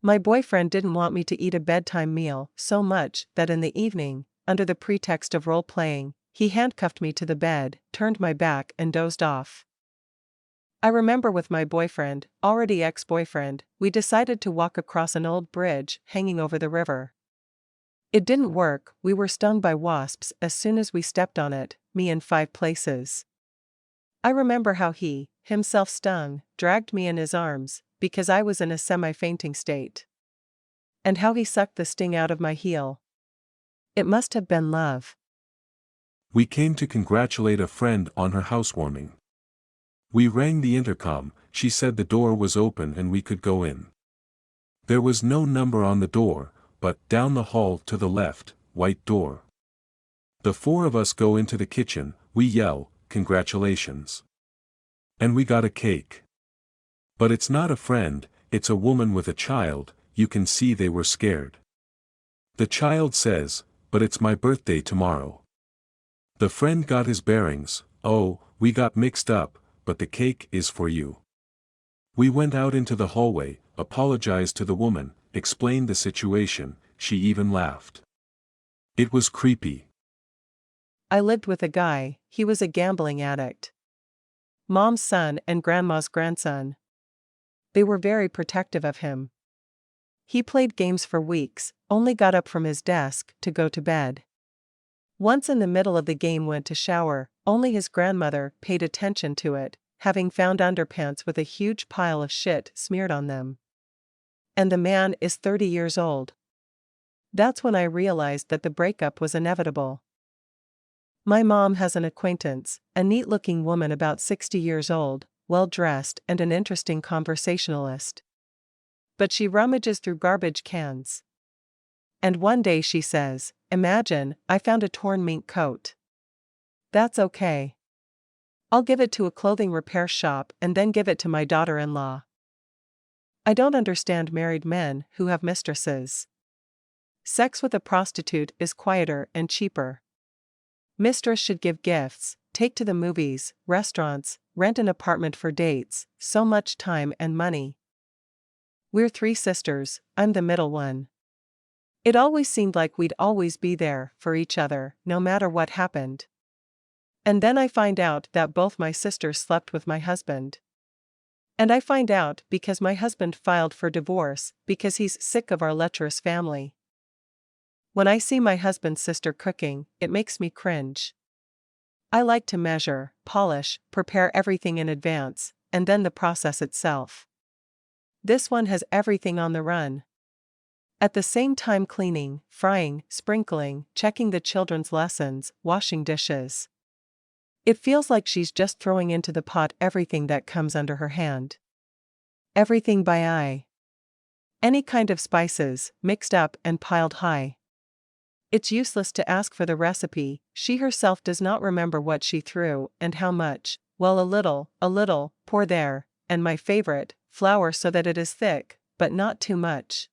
My boyfriend didn't want me to eat a bedtime meal so much that in the evening, under the pretext of role-playing, he handcuffed me to the bed, turned my back and dozed off. I remember with my boyfriend, already ex-boyfriend, we decided to walk across an old bridge hanging over the river. It didn't work, we were stung by wasps as soon as we stepped on it, me in 5 places. I remember how he, himself stung, dragged me in his arms, because I was in a semi-fainting state. And how he sucked the sting out of my heel. It must have been love. We came to congratulate a friend on her housewarming. We rang the intercom, she said the door was open and we could go in. There was no number on the door, but down the hall to the left, white door. The 4 of us go into the kitchen, we yell, "Congratulations." And we got a cake. But it's not a friend, it's a woman with a child, you can see they were scared. The child says, "But it's my birthday tomorrow." The friend got his bearings, "Oh, we got mixed up, but the cake is for you." We went out into the hallway, apologized to the woman, explained the situation, she even laughed. It was creepy. I lived with a guy, he was a gambling addict. Mom's son and grandma's grandson. They were very protective of him. He played games for weeks, only got up from his desk to go to bed. Once in the middle of the game went to shower, only his grandmother paid attention to it, having found underpants with a huge pile of shit smeared on them. And the man is 30 years old. That's when I realized that the breakup was inevitable. My mom has an acquaintance, a neat-looking woman about 60 years old, well-dressed and an interesting conversationalist. But she rummages through garbage cans. And one day she says, "Imagine, I found a torn mink coat. That's okay. I'll give it to a clothing repair shop and then give it to my daughter-in-law." I don't understand married men who have mistresses. Sex with a prostitute is quieter and cheaper. Mistress should give gifts, take to the movies, restaurants, rent an apartment for dates, so much time and money. We're 3 sisters, I'm the middle one. It always seemed like we'd always be there for each other, no matter what happened. And then I find out that both my sisters slept with my husband. And I find out because my husband filed for divorce because he's sick of our lecherous family. When I see my husband's sister cooking, it makes me cringe. I like to measure, polish, prepare everything in advance, and then the process itself. This one has everything on the run. At the same time cleaning, frying, sprinkling, checking the children's lessons, washing dishes. It feels like she's just throwing into the pot everything that comes under her hand. Everything by eye. Any kind of spices, mixed up and piled high. It's useless to ask for the recipe, she herself does not remember what she threw and how much. Well, a little, pour there, and my favorite, flour so that it is thick, but not too much.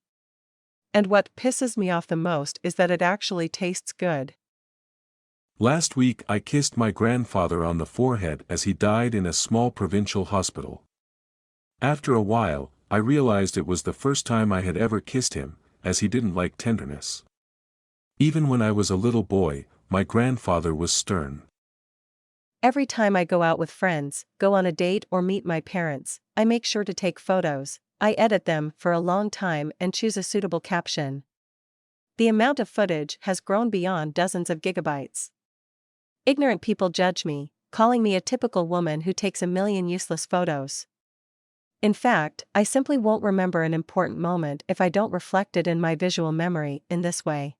And what pisses me off the most is that it actually tastes good. Last week I kissed my grandfather on the forehead as he died in a small provincial hospital. After a while, I realized it was the first time I had ever kissed him, as he didn't like tenderness. Even when I was a little boy, my grandfather was stern. Every time I go out with friends, go on a date or meet my parents, I make sure to take photos. I edit them for a long time and choose a suitable caption. The amount of footage has grown beyond dozens of gigabytes. Ignorant people judge me, calling me a typical woman who takes a million useless photos. In fact, I simply won't remember an important moment if I don't reflect it in my visual memory in this way.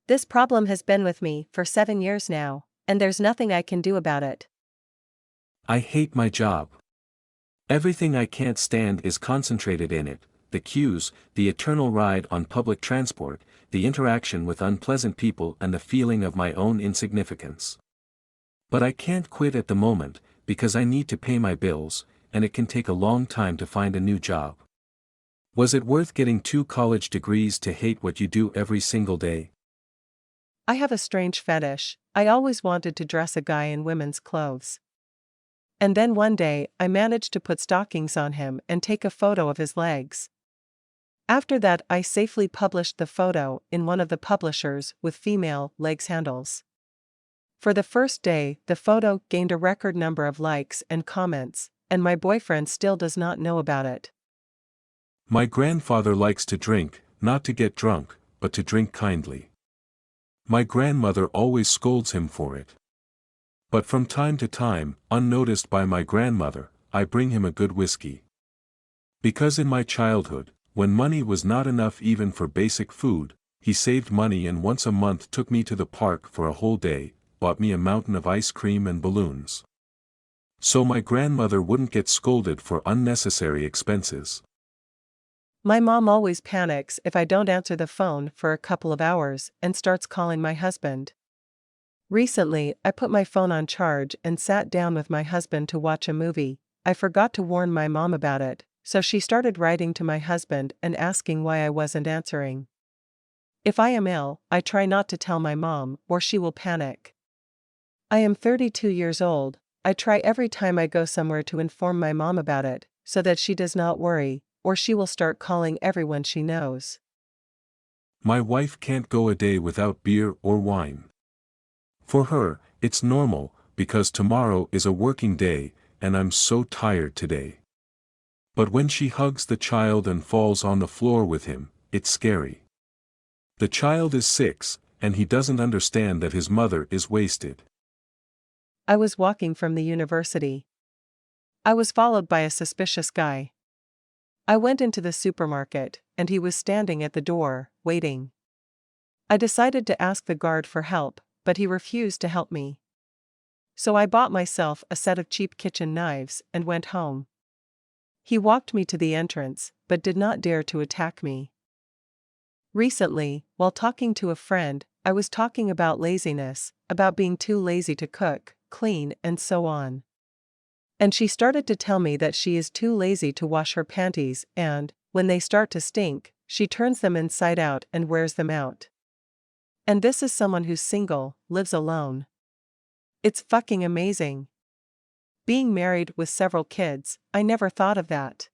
This problem has been with me for 7 years now, and there's nothing I can do about it. I hate my job. Everything I can't stand is concentrated in it, the queues, the eternal ride on public transport, the interaction with unpleasant people and the feeling of my own insignificance. But I can't quit at the moment, because I need to pay my bills, and it can take a long time to find a new job. Was it worth getting 2 college degrees to hate what you do every single day? I have a strange fetish, I always wanted to dress a guy in women's clothes. And then one day, I managed to put stockings on him and take a photo of his legs. After that, I safely published the photo in one of the publishers with female legs handles. For the first day, the photo gained a record number of likes and comments, and my boyfriend still does not know about it. My grandfather likes to drink, not to get drunk, but to drink kindly. My grandmother always scolds him for it. But from time to time, unnoticed by my grandmother, I bring him a good whiskey. Because in my childhood, when money was not enough even for basic food, he saved money and once a month took me to the park for a whole day, bought me a mountain of ice cream and balloons. So my grandmother wouldn't get scolded for unnecessary expenses. My mom always panics if I don't answer the phone for a couple of hours and starts calling my husband. Recently, I put my phone on charge and sat down with my husband to watch a movie. I forgot to warn my mom about it, so she started writing to my husband and asking why I wasn't answering. If I am ill, I try not to tell my mom, or she will panic. I am 32 years old. I try every time I go somewhere to inform my mom about it, so that she does not worry, or she will start calling everyone she knows. My wife can't go a day without beer or wine. For her, it's normal, because tomorrow is a working day, and I'm so tired today. But when she hugs the child and falls on the floor with him, it's scary. The child is 6, and he doesn't understand that his mother is wasted. I was walking from the university. I was followed by a suspicious guy. I went into the supermarket, and he was standing at the door, waiting. I decided to ask the guard for help, but he refused to help me. So I bought myself a set of cheap kitchen knives and went home. He walked me to the entrance, but did not dare to attack me. Recently, while talking to a friend, I was talking about laziness, about being too lazy to cook, clean, and so on. And she started to tell me that she is too lazy to wash her panties and, when they start to stink, she turns them inside out and wears them out. And this is someone who's single, lives alone. It's fucking amazing. Being married with several kids, I never thought of that.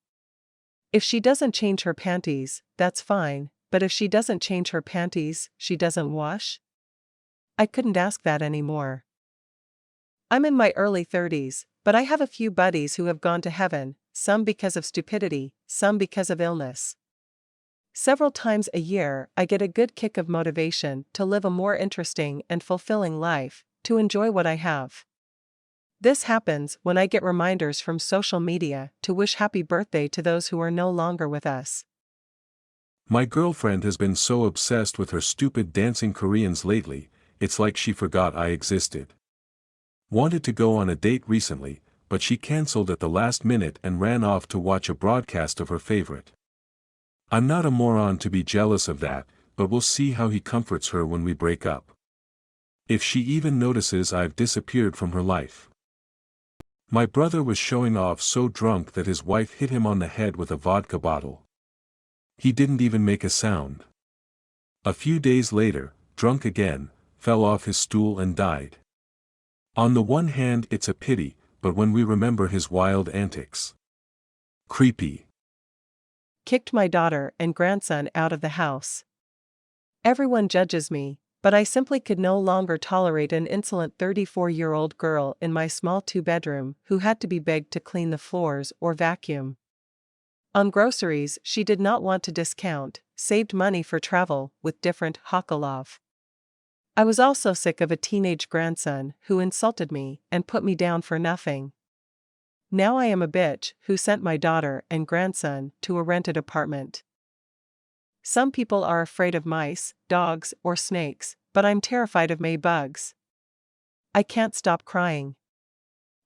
If she doesn't change her panties, that's fine, but if she doesn't change her panties, she doesn't wash? I couldn't ask that anymore. I'm in my early 30s, but I have a few buddies who have gone to heaven, some because of stupidity, some because of illness. Several times a year, I get a good kick of motivation to live a more interesting and fulfilling life, to enjoy what I have. This happens when I get reminders from social media to wish happy birthday to those who are no longer with us. My girlfriend has been so obsessed with her stupid dancing Koreans lately, it's like she forgot I existed. Wanted to go on a date recently, but she cancelled at the last minute and ran off to watch a broadcast of her favorite. I'm not a moron to be jealous of that, but we'll see how he comforts her when we break up. If she even notices I've disappeared from her life. My brother was showing off so drunk that his wife hit him on the head with a vodka bottle. He didn't even make a sound. A few days later, drunk again, fell off his stool and died. On the one hand it's a pity, but when we remember his wild antics. Creepy. Kicked my daughter and grandson out of the house. Everyone judges me, but I simply could no longer tolerate an insolent 34-year-old girl in my small 2-bedroom who had to be begged to clean the floors or vacuum. On groceries, she did not want to discount, saved money for travel with different Hakalov. I was also sick of a teenage grandson who insulted me and put me down for nothing. Now I am a bitch who sent my daughter and grandson to a rented apartment. Some people are afraid of mice, dogs, or snakes, but I'm terrified of May bugs. I can't stop crying.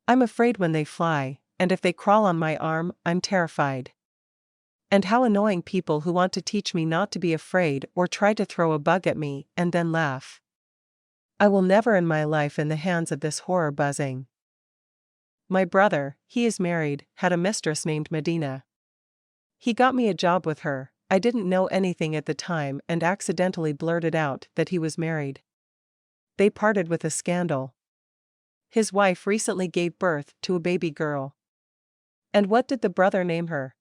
I'm afraid when they fly, and if they crawl on my arm, I'm terrified. And how annoying people who want to teach me not to be afraid or try to throw a bug at me and then laugh. I will never in my life in the hands of this horror buzzing. My brother, he is married, had a mistress named Medina. He got me a job with her. I didn't know anything at the time and accidentally blurted out that he was married. They parted with a scandal. His wife recently gave birth to a baby girl. And what did the brother name her?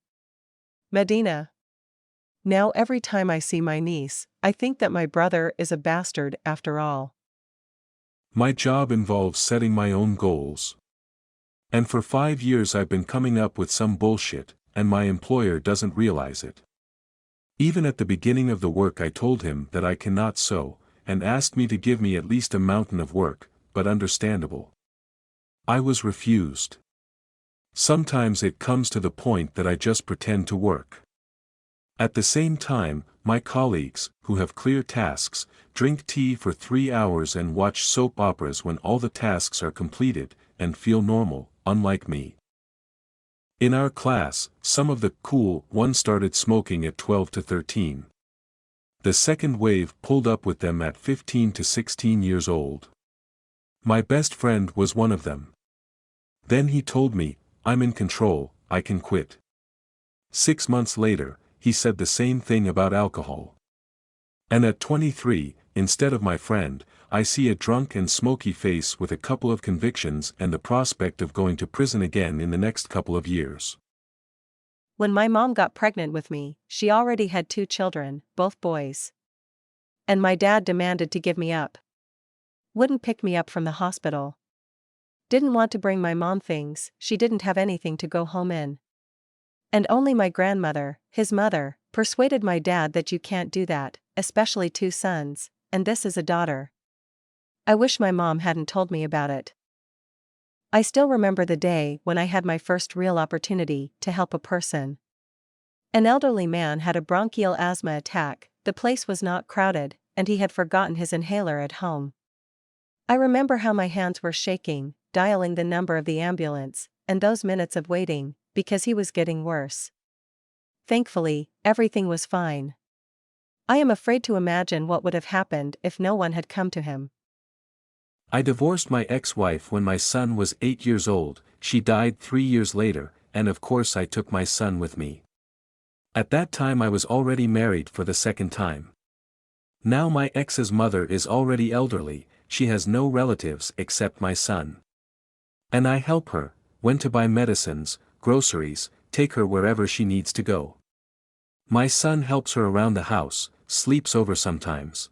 Medina. Now every time I see my niece, I think that my brother is a bastard after all. My job involves setting my own goals. And for 5 years I've been coming up with some bullshit, and my employer doesn't realize it. Even at the beginning of the work I told him that I cannot sew, and asked me to give me at least a mountain of work, but understandable. I was refused. Sometimes it comes to the point that I just pretend to work. At the same time, my colleagues, who have clear tasks, drink tea for 3 hours and watch soap operas when all the tasks are completed, and feel normal, unlike me. In our class, some of the cool ones started smoking at 12 to 13. The second wave pulled up with them at 15 to 16 years old. My best friend was one of them. Then he told me, "I'm in control, I can quit." 6 months later, he said the same thing about alcohol. And at 23, instead of my friend, I see a drunk and smoky face with a couple of convictions and the prospect of going to prison again in the next couple of years. When my mom got pregnant with me, she already had 2 children, both boys. And my dad demanded to give me up. Wouldn't pick me up from the hospital. Didn't want to bring my mom things, she didn't have anything to go home in. And only my grandmother, his mother, persuaded my dad that you can't do that, especially 2 sons, and this is a daughter. I wish my mom hadn't told me about it. I still remember the day when I had my first real opportunity to help a person. An elderly man had a bronchial asthma attack, the place was not crowded, and he had forgotten his inhaler at home. I remember how my hands were shaking, dialing the number of the ambulance, and those minutes of waiting, because he was getting worse. Thankfully, everything was fine. I am afraid to imagine what would have happened if no one had come to him. I divorced my ex-wife when my son was 8 years old, she died 3 years later, and of course I took my son with me. At that time I was already married for the second time. Now my ex's mother is already elderly, she has no relatives except my son. And I help her, when to buy medicines, groceries, take her wherever she needs to go. My son helps her around the house, sleeps over sometimes.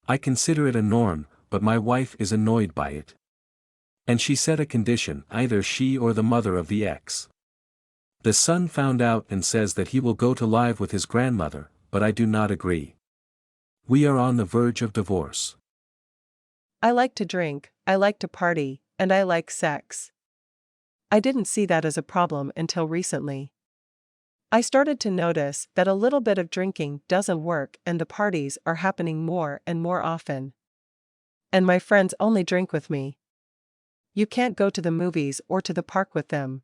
I consider it a norm, but my wife is annoyed by it. And she set a condition, either she or the mother of the ex. The son found out and says that he will go to live with his grandmother, but I do not agree. We are on the verge of divorce. I like to drink, I like to party, and I like sex. I didn't see that as a problem until recently. I started to notice that a little bit of drinking doesn't work and the parties are happening more and more often. And my friends only drink with me. You can't go to the movies or to the park with them.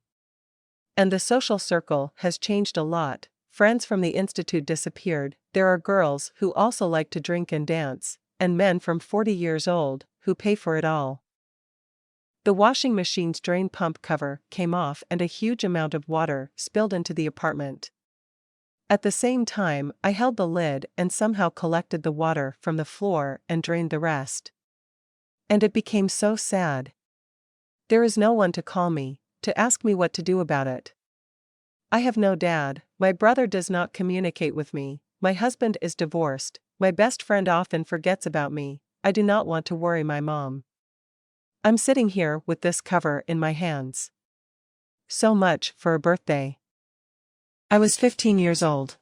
And the social circle has changed a lot, friends from the institute disappeared, there are girls who also like to drink and dance, and men from 40 years old, who pay for it all. The washing machine's drain pump cover came off and a huge amount of water spilled into the apartment. At the same time, I held the lid and somehow collected the water from the floor and drained the rest. And it became so sad. There is no one to call me, to ask me what to do about it. I have no dad, my brother does not communicate with me, my husband is divorced, my best friend often forgets about me, I do not want to worry my mom. I'm sitting here with this cover in my hands. So much for a birthday. I was 15 years old.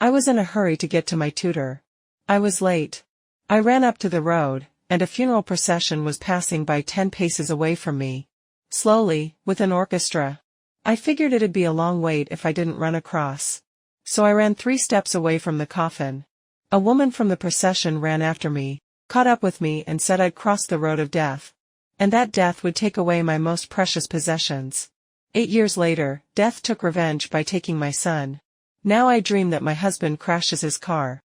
I was in a hurry to get to my tutor. I was late. I ran up to the road, and a funeral procession was passing by 10 paces away from me. Slowly, with an orchestra. I figured it'd be a long wait if I didn't run across. So I ran 3 steps away from the coffin. A woman from the procession ran after me, caught up with me and said I'd crossed the road of death. And that death would take away my most precious possessions. 8 years later, death took revenge by taking my son. Now I dream that my husband crashes his car,